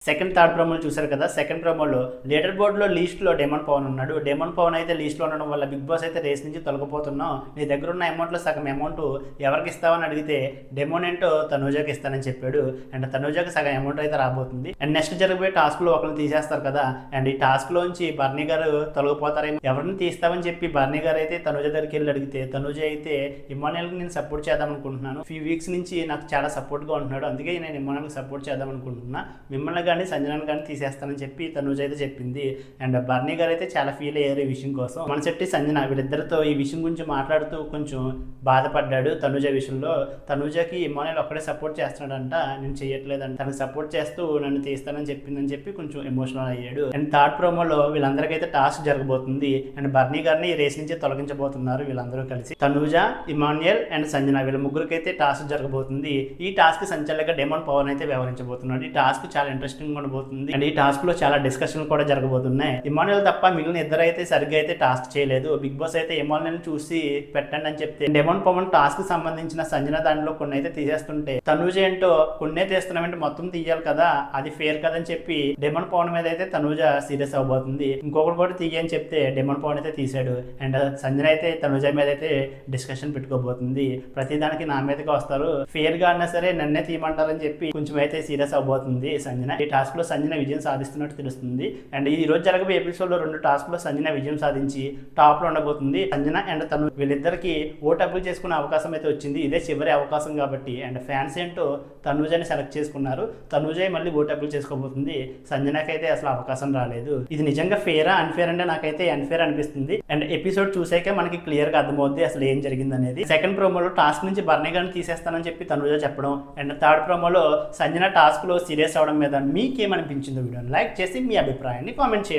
Second third ప్రోమోలు చూశారు కదా. Second ప్రోమోలో లీడర్ బోర్డులో లీస్ట్లో డెమన్ పవన్ ఉన్నాడు. డెమన్ పవన్ అయితే లీస్ట్లో ఉండడం వల్ల బిగ్ బాస్ అయితే రేస్ నుంచి తొలగిపోతున్నాం, నీ దగ్గర ఉన్న అమౌంట్లో సగం అమౌంట్ ఎవరికి ఇస్తావని అడిగితే డెమోన్ ఏంటో తనూజాకి ఇస్తానని చెప్పాడు. అండ్ తనూజాకి సగం అమౌంట్ అయితే రాబోతుంది. అండ్ నెక్స్ట్ జరగబోయే టాస్క్లో ఒకరిని తీసేస్తారు కదా. అండ్ ఈ టాస్క్లోంచి బర్నీ గారు తొలగిపోతారేమో, ఎవరిని తీస్తామని చెప్పి బర్నీ గారు అయితే తనూజ దగ్గరికి వెళ్ళి అడిగితే తనూజ అయితే ఇమాన్యుయల్కి నేను సపోర్ట్ చేద్దాం అనుకుంటున్నాను, ఫ్యూ వీక్స్ నుంచి నాకు చాలా సపోర్ట్గా ఉంటున్నాడు, అందుకే నేను ఇమాన్యుయల్కి సపోర్ట్ చేద్దాం అనుకుంటున్నా, మిమ్మల్ని కానీ సంజనాన్ని కానీ తీసేస్తానని చెప్పి తనూజ అయితే చెప్పింది. అండ్ బర్నీ గారు అయితే చాలా ఫీల్ అయ్యారు ఈ విషయం కోసం. మనశెట్టి సంజన వీళ్ళిద్దరితో ఈ విషయం గురించి మాట్లాడుతూ కొంచెం బాధపడ్డాడు తనూజ విషయంలో. తనూజకి ఇమాన్యుయల్ ఒక్కడే సపోర్ట్ చేస్తున్నాడంట, నేను చేయట్లేదంట, తనకు సపోర్ట్ చేస్తూ నన్ను తీస్తానని చెప్పిందని చెప్పి కొంచెం ఎమోషనల్ అయ్యాడు. అండ్ థర్డ్ ప్రోమోలో వీళ్ళందరికైతే టాస్క్ జరగబోతుంది. అండ్ బర్నీ గారిని ఈ రేస్ నుంచి తొలగించబోతున్నారు వీళ్ళందరూ కలిసి. తనూజ, ఇమాన్యుయల్ అండ్ సంజన వీళ్ళ ముగ్గురికైతే టాస్క్ జరగబోతుంది. ఈ టాస్క్ సంచాలక డెమన్ పవన్ అయితే వ్యవహరించబోతున్నాడు. ఈ టాస్క్ చాలా ఇంట్రెస్టింగ్ ఉండబోతుంది. అండ్ ఈ టాస్క్ లో చాలా డిస్కషన్ కూడా జరగబోతున్నాయి. ఇమాన్యుయల్ తప్ప మిగిలిన ఇద్దరు అయితే సరిగ్గా అయితే టాస్క్ చేయలేదు. బిగ్ బాస్ అయితే ఇమాన్యుయల్ చూసి పెట్టండి అని చెప్తే డెమన్ పవన్ టాస్క్ సంబంధించిన సంజన దానిలో కొన్ని అయితే తీసేస్తుంటే తనూజ ఏంటో కొన్నే తీస్తున్నామంటే మొత్తం తీయాలి కదా, అది ఫేర్ కదని చెప్పి డెమన్ పవన్ మీద అయితే తనూజ సీరియస్ అవబోతుంది. ఇంకొకటి కూడా తీయని చెప్తే డెమన్ పవన్ అయితే తీసాడు. అండ్ సంజన అయితే తనూజ మీద అయితే డిస్కషన్ పెట్టుకోబోతుంది. ప్రతిదానికి నా మీదకి వస్తారు, ఫేర్ గా అన్నా సరే నన్నే తీయమంటారని చెప్పి కొంచెం అయితే సీరియస్ అవబోతుంది సంజన. ఈ టాస్క్ లో సంజన విజయం సాధిస్తున్నట్టు తెలుస్తుంది. అండ్ ఈ రోజు జరగబోయే ఎపిసోడ్ లో 2 టాస్క్ లో సంజన విజయం సాధించి టాప్ లో ఉండబోతుంది. సంజన అండ్ తను వీళ్ళిద్దరికి ఓట్ అప్లై చేసుకునే అవకాశం అయితే వచ్చింది. ఇదే చివరి అవకాశం కాబట్టి. అండ్ ఫ్యాన్స్ ఏంటో తనూజని సెలెక్ట్ చేసుకున్నారు. తనూజే మళ్ళీ ఓట్ అప్లై చేసుకోబోతుంది. సంజనకైతే అసలు అవకాశం రాలేదు. ఇది నిజంగా ఫేరా అన్ఫేర్ అంటే నాకైతే అన్ఫేర్ అనిపిస్తుంది. అండ్ ఎపిసోడ్ చూసాకే మనకి క్లియర్ గా అర్థమవుద్ది అసలు ఏం జరిగింది అనేది. సెకండ్ ప్రోమోలో టాస్క్ నుంచి బర్నీ గారిని తీసేస్తానని చెప్పి తనూజ చెప్పడం. అండ్ థర్డ్ ప్రోమోలో సంజన టాస్క్ లో సీరియస్ అవడం మీద మీకేమనిపించిందో వీడియోని లైక్ చేసి మీ అభిప్రాయాన్ని కామెంట్ చేయండి.